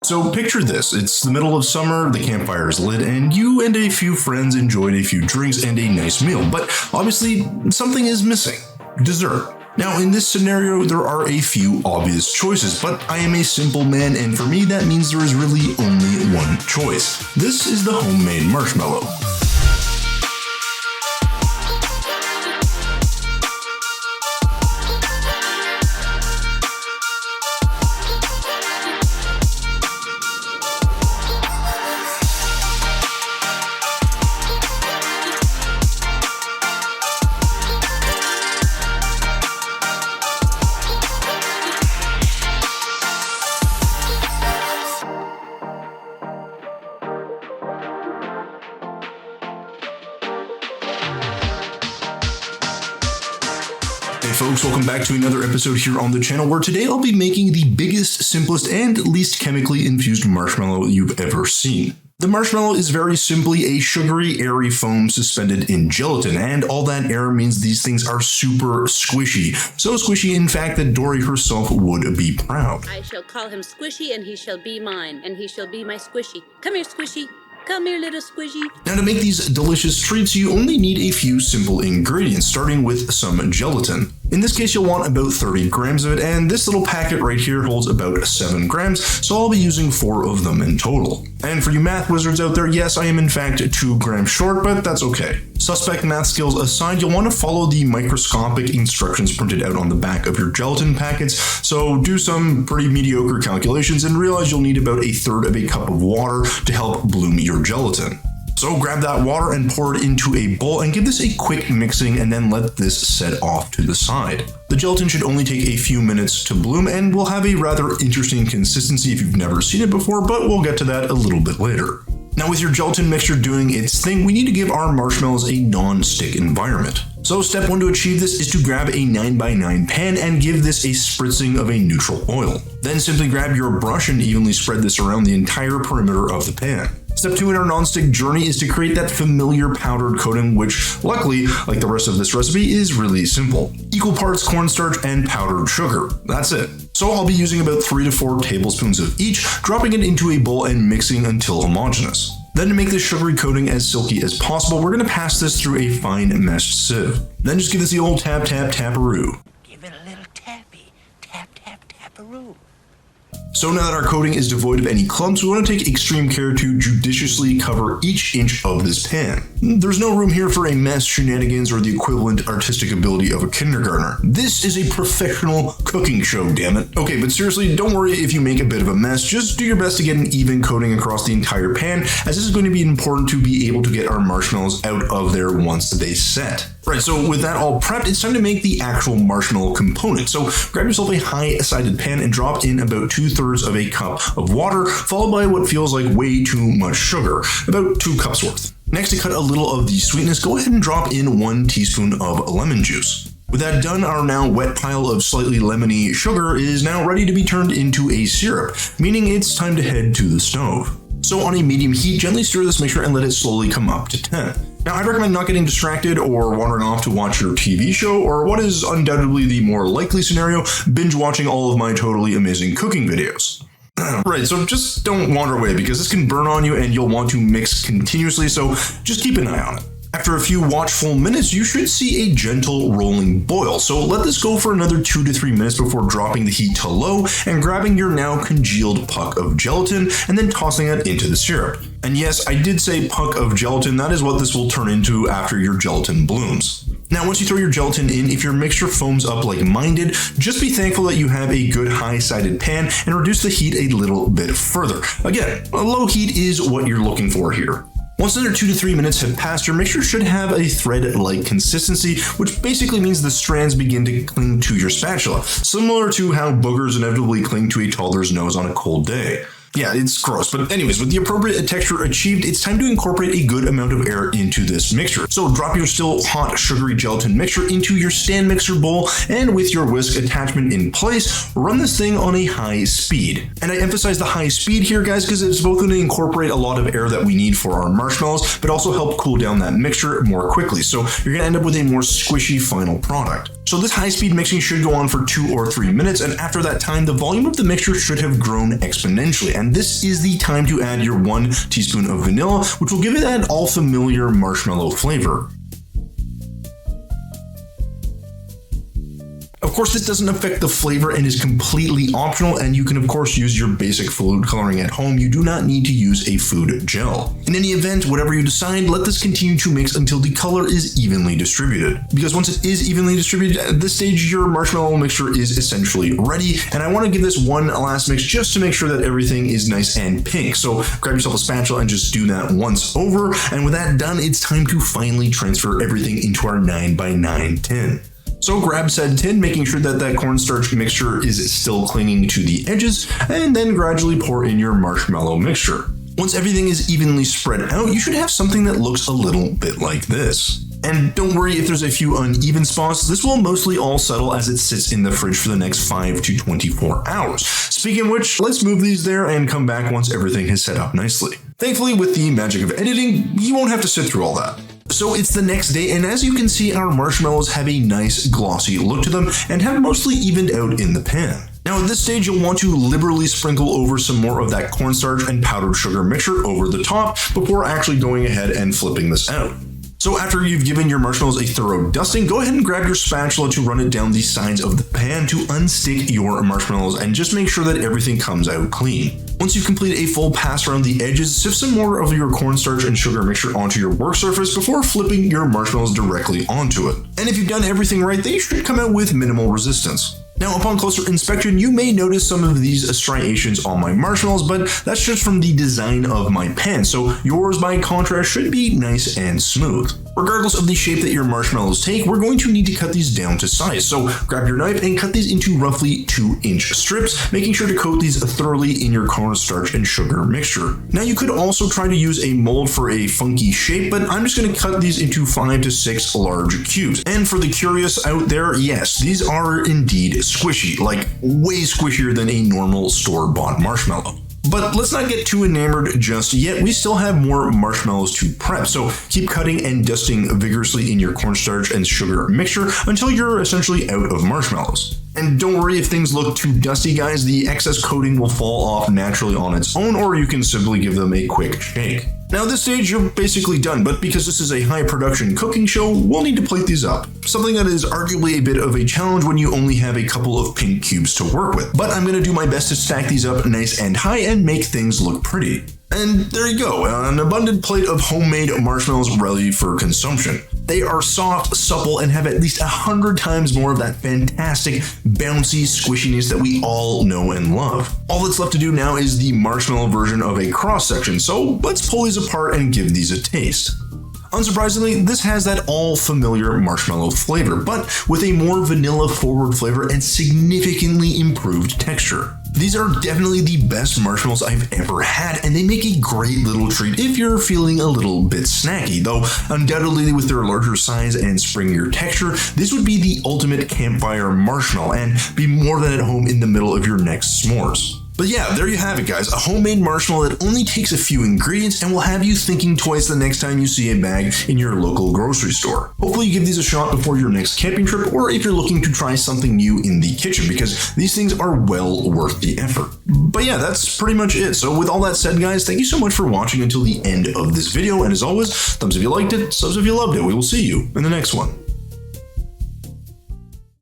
So picture this, it's the middle of summer, the campfire is lit, and you and a few friends enjoyed a few drinks and a nice meal, but obviously something is missing: dessert. Now in this scenario, there are a few obvious choices, but I am a simple man, and for me that means there is really only one choice. This is the homemade marshmallow. Hey folks, welcome back to another episode here on the channel, where today I'll be making the biggest, simplest, and least chemically infused marshmallow you've ever seen. The marshmallow is very simply a sugary, airy foam suspended in gelatin, and all that air means these things are super squishy. So squishy, in fact, that Dory herself would be proud. I shall call him Squishy, and he shall be mine, and he shall be my Squishy. Come here, Squishy. Come here, little Squishy. Now, to make these delicious treats, you only need a few simple ingredients, starting with some gelatin. In this case, you'll want about 30 grams of it, and this little packet right here holds about 7 grams, so I'll be using 4 of them in total. And for you math wizards out there, yes, I am in fact 2 grams short, but that's okay. Suspect math skills aside, you'll want to follow the microscopic instructions printed out on the back of your gelatin packets, so do some pretty mediocre calculations and realize you'll need about 1/3 of a cup of water to help bloom your gelatin. So grab that water and pour it into a bowl and give this a quick mixing, and then let this set off to the side. The gelatin should only take a few minutes to bloom and will have a rather interesting consistency if you've never seen it before, but we'll get to that a little bit later. Now, with your gelatin mixture doing its thing, we need to give our marshmallows a non-stick environment. So step 1 to achieve this is to grab a 9x9 pan and give this a spritzing of a neutral oil. Then simply grab your brush and evenly spread this around the entire perimeter of the pan. Step 2 in our non-stick journey is to create that familiar powdered coating, which luckily, like the rest of this recipe, is really simple. Equal parts cornstarch and powdered sugar. That's it. So I'll be using about 3 to 4 tablespoons of each, dropping it into a bowl and mixing until homogeneous. Then, to make this sugary coating as silky as possible, we're going to pass this through a fine meshed sieve. Then just give this the old tap tap taparoo. Give it a little tappy. Tap tap taparoo. So now that our coating is devoid of any clumps, we want to take extreme care to judiciously cover each inch of this pan. There's no room here for a mess, shenanigans, or the equivalent artistic ability of a kindergartner. This is a professional cooking show, damn it. Okay, but seriously, don't worry if you make a bit of a mess, just do your best to get an even coating across the entire pan, as this is going to be important to be able to get our marshmallows out of there once they set. Right, so with that all prepped, it's time to make the actual marshmallow component. So grab yourself a high-sided pan and drop in about 2/3 of a cup of water, followed by what feels like way too much sugar, about 2 cups worth. Next, to cut a little of the sweetness, go ahead and drop in 1 teaspoon of lemon juice. With that done, our now wet pile of slightly lemony sugar is now ready to be turned into a syrup, meaning it's time to head to the stove. So on a medium heat, gently stir this mixture and let it slowly come up to 10. Now, I'd recommend not getting distracted or wandering off to watch your TV show, or what is undoubtedly the more likely scenario, binge watching all of my totally amazing cooking videos. Right, so just don't wander away, because this can burn on you and you'll want to mix continuously, so just keep an eye on it. After a few watchful minutes, you should see a gentle rolling boil, so let this go for another 2 to 3 minutes before dropping the heat to low and grabbing your now congealed puck of gelatin and then tossing it into the syrup. And yes, I did say puck of gelatin, that is what this will turn into after your gelatin blooms. Now, once you throw your gelatin in, if your mixture foams up like mine did, just be thankful that you have a good high-sided pan and reduce the heat a little bit further. Again, a low heat is what you're looking for here. Once another 2 to 3 minutes have passed, your mixture should have a thread-like consistency, which basically means the strands begin to cling to your spatula, similar to how boogers inevitably cling to a toddler's nose on a cold day. Yeah, it's gross, but anyways, with the appropriate texture achieved, it's time to incorporate a good amount of air into this mixture. So drop your still hot sugary gelatin mixture into your stand mixer bowl, and with your whisk attachment in place, run this thing on a high speed. And I emphasize the high speed here, guys, because it's both going to incorporate a lot of air that we need for our marshmallows, but also help cool down that mixture more quickly. So you're going to end up with a more squishy final product. So this high-speed mixing should go on for 2 or 3 minutes, and after that time, the volume of the mixture should have grown exponentially, and and this is the time to add your 1 teaspoon of vanilla, which will give it that all familiar marshmallow flavor. Of course, this doesn't affect the flavor and is completely optional, and you can of course use your basic food coloring at home. You do not need to use a food gel. In any event, whatever you decide, let this continue to mix until the color is evenly distributed. Because once it is evenly distributed, at this stage your marshmallow mixture is essentially ready, and I want to give this one last mix just to make sure that everything is nice and pink. So grab yourself a spatula and just do that once over, and with that done, it's time to finally transfer everything into our 9x9 tin. So grab said tin, making sure that that cornstarch mixture is still clinging to the edges, and then gradually pour in your marshmallow mixture. Once everything is evenly spread out, you should have something that looks a little bit like this. And don't worry if there's a few uneven spots, this will mostly all settle as it sits in the fridge for the next 5 to 24 hours. Speaking of which, let's move these there and come back once everything has set up nicely. Thankfully, with the magic of editing, you won't have to sit through all that. So it's the next day, and as you can see, our marshmallows have a nice glossy look to them and have mostly evened out in the pan. Now at this stage, you'll want to liberally sprinkle over some more of that cornstarch and powdered sugar mixture over the top before actually going ahead and flipping this out. So after you've given your marshmallows a thorough dusting, go ahead and grab your spatula to run it down the sides of the pan to unstick your marshmallows and just make sure that everything comes out clean. Once you've completed a full pass around the edges, sift some more of your cornstarch and sugar mixture onto your work surface before flipping your marshmallows directly onto it. And if you've done everything right, they should come out with minimal resistance. Now, upon closer inspection, you may notice some of these striations on my marshmallows, but that's just from the design of my pan, so yours by contrast should be nice and smooth. Regardless of the shape that your marshmallows take, we're going to need to cut these down to size, so grab your knife and cut these into roughly 2-inch strips, making sure to coat these thoroughly in your cornstarch and sugar mixture. Now, you could also try to use a mold for a funky shape, but I'm just going to cut these into 5 to 6 large cubes. And for the curious out there, yes, these are indeed squishy, like way squishier than a normal store-bought marshmallow. But let's not get too enamored just yet, we still have more marshmallows to prep, so keep cutting and dusting vigorously in your cornstarch and sugar mixture until you're essentially out of marshmallows. And don't worry if things look too dusty, guys, the excess coating will fall off naturally on its own, or you can simply give them a quick shake. Now at this stage, you're basically done, but because this is a high production cooking show, we'll need to plate these up. Something that is arguably a bit of a challenge when you only have a couple of pink cubes to work with. But I'm going to do my best to stack these up nice and high and make things look pretty. And there you go, an abundant plate of homemade marshmallows ready for consumption. They are soft, supple, and have at least 100 times more of that fantastic, bouncy squishiness that we all know and love. All that's left to do now is the marshmallow version of a cross section, so let's pull these apart and give these a taste. Unsurprisingly, this has that all familiar marshmallow flavor, but with a more vanilla forward flavor and significantly improved texture. These are definitely the best marshmallows I've ever had, and they make a great little treat if you're feeling a little bit snacky, though undoubtedly with their larger size and springier texture, this would be the ultimate campfire marshmallow and be more than at home in the middle of your next s'mores. But yeah, there you have it, guys, a homemade marshmallow that only takes a few ingredients and will have you thinking twice the next time you see a bag in your local grocery store. Hopefully you give these a shot before your next camping trip, or if you're looking to try something new in the kitchen, because these things are well worth the effort. But yeah, that's pretty much it. So with all that said, guys, thank you so much for watching until the end of this video, and as always, thumbs if you liked it, subs if you loved it. We will see you in the next one.